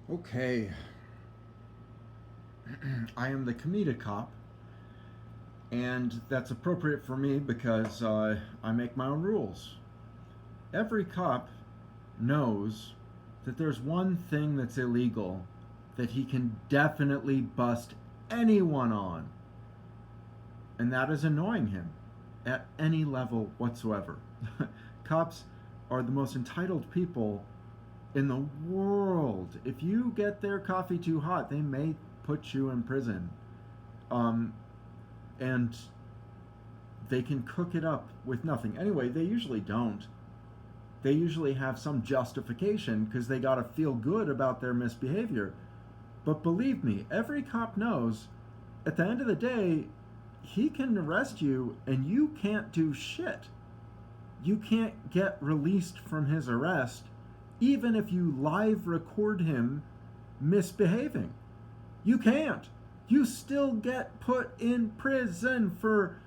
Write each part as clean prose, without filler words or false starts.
Okay, I am the Comedicop, and that's appropriate for me because I make my own rules. Every cop knows that there's one thing that's illegal that he can definitely bust anyone on, and that is annoying him at any level whatsoever. Cops are the most entitled people in the world. If you get their coffee too hot, they may put you in prison. Um, and they can cook it up with nothing. Anyway, they usually don't. They usually have some justification because they got to feel good about their misbehavior. But believe me, every cop knows at the end of the day, he can arrest you and you can't do shit. You can't get released from his arrest even if you live record him misbehaving. You can't. You still get put in prison for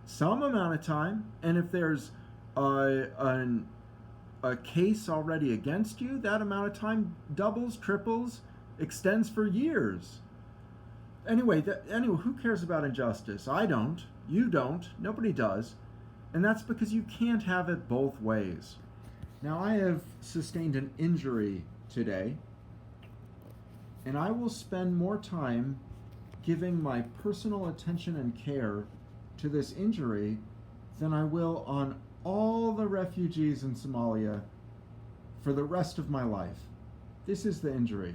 some amount of time, and if there's a case already against you, that amount of time doubles, triples, extends for years. Anyway, who cares about injustice? I don't. You don't. Nobody does. And that's because you can't have it both ways. Now, I have sustained an injury today, and I will spend more time giving my personal attention and care to this injury than I will on all the refugees in Somalia for the rest of my life. This is the injury.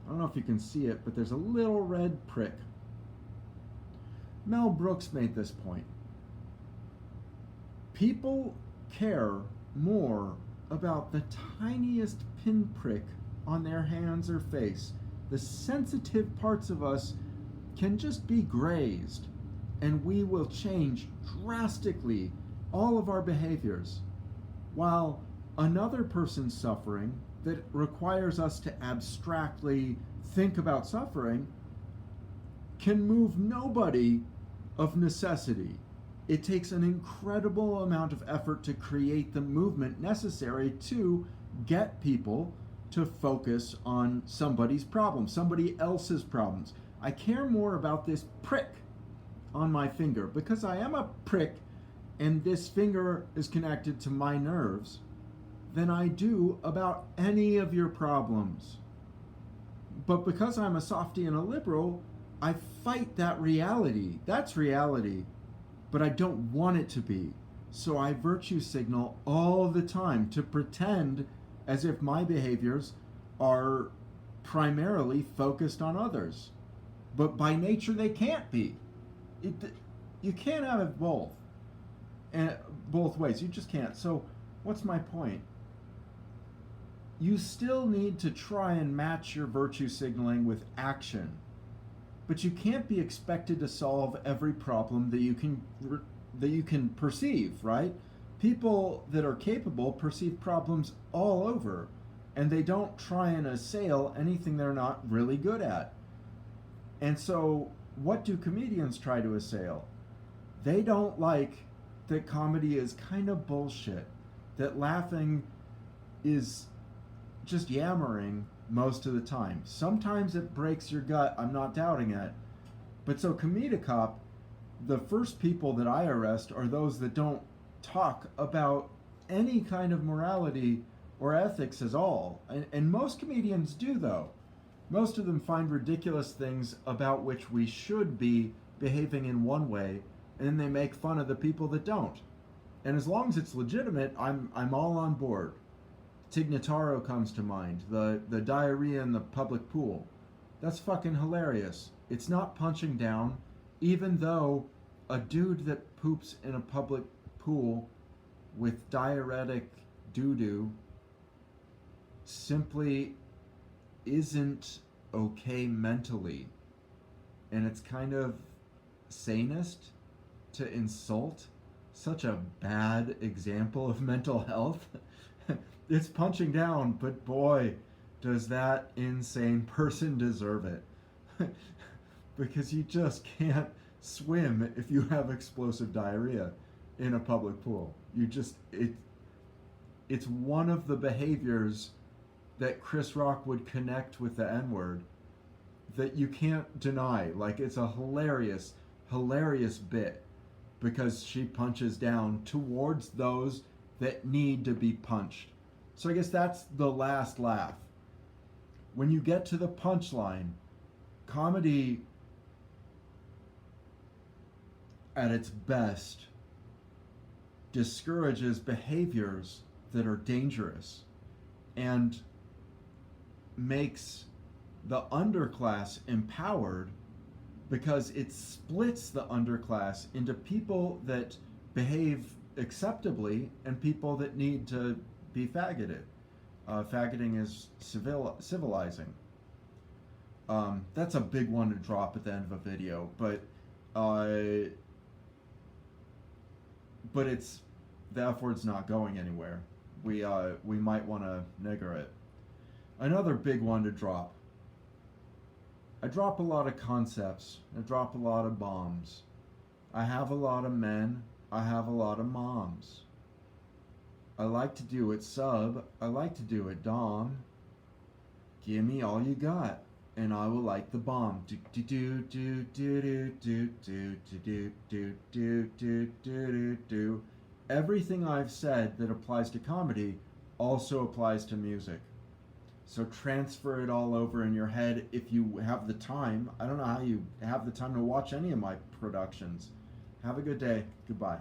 I don't know if you can see it, but there's a little red prick. Mel Brooks made this point. People care more about the tiniest pinprick on their hands or face. The sensitive parts of us can just be grazed, and we will change drastically all of our behaviors, while another person's suffering that requires us to abstractly think about suffering can move nobody of necessity. It takes an incredible amount of effort to create the movement necessary to get people to focus on somebody's problems, somebody else's problems. I care more about this prick on my finger because I am a prick and this finger is connected to my nerves than I do about any of your problems. But because I'm a softie and a liberal, I fight that reality. That's reality, but I don't want it to be. So I virtue signal all the time to pretend as if my behaviors are primarily focused on others. But by nature, they can't be. You can't have it both. And both ways. You just can't. So what's my point? You still need to try and match your virtue signaling with action. But you can't be expected to solve every problem that you can perceive, right? People that are capable perceive problems all over, and they don't try and assail anything they're not really good at. And so, what do comedians try to assail? They don't like that comedy is kind of bullshit, that laughing is just yammering most of the time. Sometimes it breaks your gut, I'm not doubting it. But so Comedicop, the first people that I arrest are those that don't talk about any kind of morality or ethics at all. And most comedians do, though. Most of them find ridiculous things about which we should be behaving in one way, and then they make fun of the people that don't. And as long as it's legitimate, I'm all on board. Tignataro comes to mind, the diarrhea in the public pool. That's fucking hilarious. It's not punching down, even though a dude that poops in a public pool with diuretic doo-doo simply isn't okay mentally. And it's kind of sanest to insult such a bad example of mental health. It's punching down, but boy, does that insane person deserve it. Because you just can't swim if you have explosive diarrhea in a public pool. It's one of the behaviors that Chris Rock would connect with the N-word that you can't deny. Like, it's a hilarious, hilarious bit because she punches down towards those that need to be punched. So I guess that's the last laugh. When you get to the punchline, comedy at its best discourages behaviors that are dangerous and makes the underclass empowered because it splits the underclass into people that behave acceptably and people that need to be faggoted. Faggoting is civilizing. That's a big one to drop at the end of a video, but it's, the F word's not going anywhere. We might want to nigger it. Another big one to drop. I drop a lot of concepts. I drop a lot of bombs. I have a lot of men. I have a lot of moms. I like to do it sub. I like to do it dom. Give me all you got, and I will like the bomb. Do do do do do do do do do do do do do. Everything I've said that applies to comedy also applies to music. So transfer it all over in your head if you have the time. I don't know how you have the time to watch any of my productions. Have a good day. Goodbye.